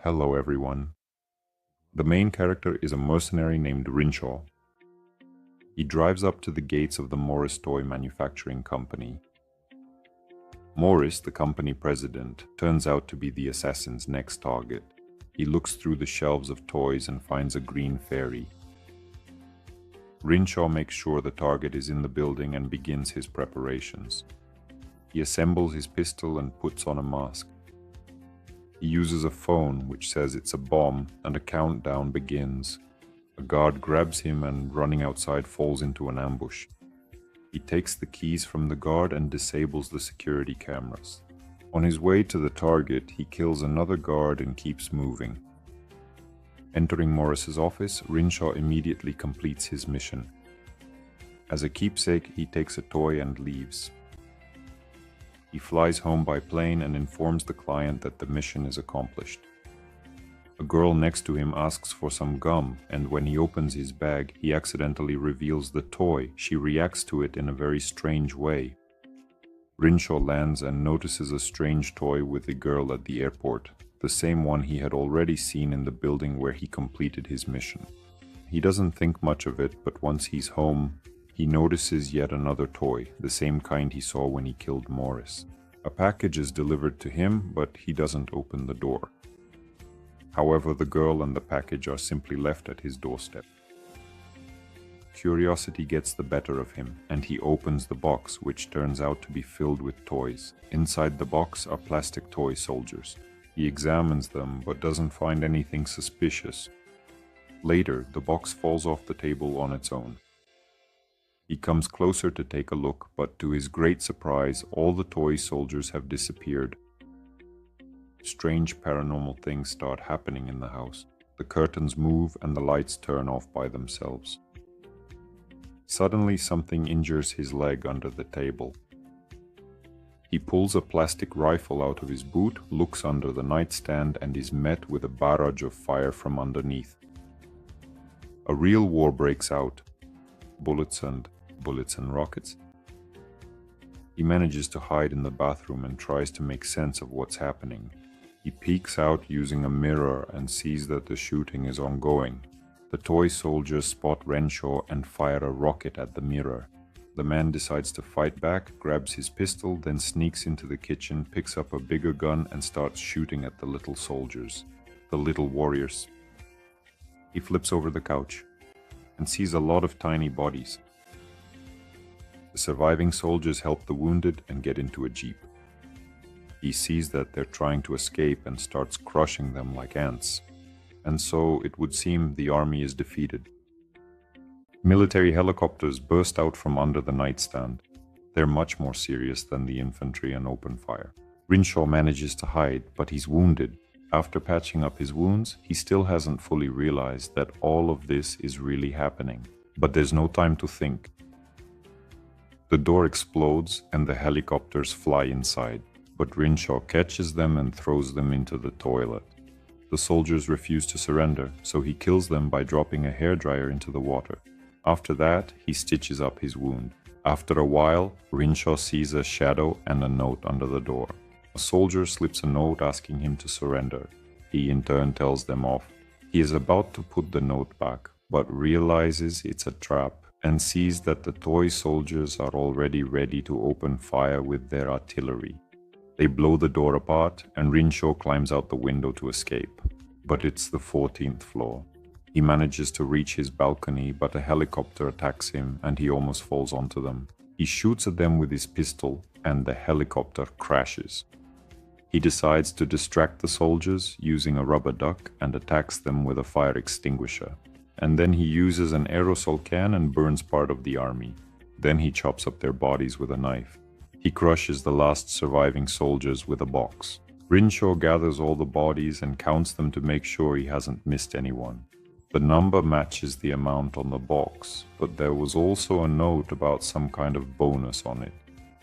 Hello everyone. The main character is a mercenary named Rinshaw. He drives up to the gates of the Morris toy manufacturing company. Morris, the company president, turns out to be the assassin's next target. He looks through the shelves of toys and finds a green fairy. Rinshaw makes sure the target is in the building and begins his preparations. He assembles his pistol and puts on a mask. He uses a phone which says it's a bomb, and a countdown begins. A guard grabs him and, running outside, falls into an ambush. He takes the keys from the guard and disables the security cameras. On his way to the target, he kills another guard and keeps moving. Entering Morris's office, Rinshaw immediately completes his mission. As a keepsake, he takes a toy and leaves. He flies home by plane and informs the client that the mission is accomplished. A girl next to him asks for some gum, and when he opens his bag, he accidentally reveals the toy. She reacts to it in a very strange way. Rinshaw lands and notices a strange toy with the girl at the airport, the same one he had already seen in the building where he completed his mission. He doesn't think much of it, but once he's home, he notices yet another toy, the same kind he saw when he killed Morris. A package is delivered to him, but he doesn't open the door. However, the girl and the package are simply left at his doorstep. Curiosity gets the better of him, and he opens the box, which turns out to be filled with toys. Inside the box are plastic toy soldiers. He examines them, but doesn't find anything suspicious. Later, the box falls off the table on its own. He comes closer to take a look, but to his great surprise, all the toy soldiers have disappeared. Strange paranormal things start happening in the house. The curtains move and the lights turn off by themselves. Suddenly, something injures his leg under the table. He pulls a plastic rifle out of his boot, looks under the nightstand, and is met with a barrage of fire from underneath. A real war breaks out. Bullets and rockets. He manages to hide in the bathroom and tries to make sense of what's happening. He peeks out using a mirror and sees that the shooting is ongoing. The toy soldiers spot Renshaw and fire a rocket at the mirror. The man decides to fight back, grabs his pistol, then sneaks into the kitchen, picks up a bigger gun and starts shooting at the little soldiers, the little warriors. He flips over the couch and sees a lot of tiny bodies. The surviving soldiers help the wounded and get into a jeep. He sees that they're trying to escape and starts crushing them like ants. And so it would seem the army is defeated. Military helicopters burst out from under the nightstand. They're much more serious than the infantry and open fire. Rinshaw manages to hide, but he's wounded. After patching up his wounds, he still hasn't fully realized that all of this is really happening. But there's no time to think. The door explodes and the helicopters fly inside, but Rinshaw catches them and throws them into the toilet. The soldiers refuse to surrender, so he kills them by dropping a hairdryer into the water. After that, he stitches up his wound. After a while, Rinshaw sees a shadow and a note under the door. A soldier slips a note asking him to surrender. He in turn tells them off. He is about to put the note back, but realizes it's a trap and sees that the toy soldiers are already ready to open fire with their artillery. They blow the door apart and Rinshaw climbs out the window to escape. But it's the 14th floor. He manages to reach his balcony, but a helicopter attacks him and he almost falls onto them. He shoots at them with his pistol and the helicopter crashes. He decides to distract the soldiers using a rubber duck and attacks them with a fire extinguisher. And then he uses an aerosol can and burns part of the army. Then he chops up their bodies with a knife. He crushes the last surviving soldiers with a box. Rinshaw gathers all the bodies and counts them to make sure he hasn't missed anyone. The number matches the amount on the box, but there was also a note about some kind of bonus on it.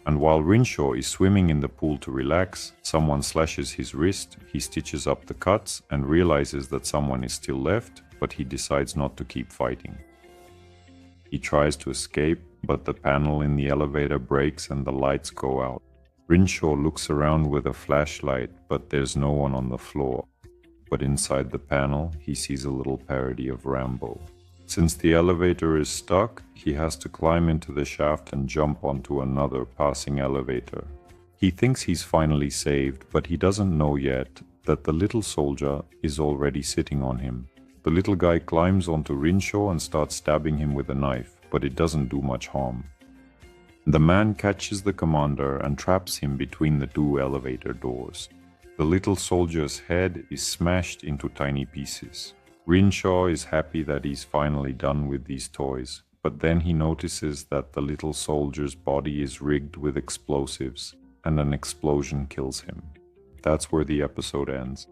And while Rinshaw is swimming in the pool to relax, someone slashes his wrist, he stitches up the cuts and realizes that someone is still left, but he decides not to keep fighting. He tries to escape, but the panel in the elevator breaks and the lights go out. Rinshaw looks around with a flashlight, but there's no one on the floor. but inside the panel, he sees a little parody of Rambo. Since the elevator is stuck, he has to climb into the shaft and jump onto another passing elevator. He thinks he's finally saved, but he doesn't know yet that the little soldier is already sitting on him. The little guy climbs onto Rinshaw and starts stabbing him with a knife, but it doesn't do much harm. The man catches the commander and traps him between the two elevator doors. The little soldier's head is smashed into tiny pieces. Rinshaw is happy that he's finally done with these toys, but then he notices that the little soldier's body is rigged with explosives, and an explosion kills him. That's where the episode ends.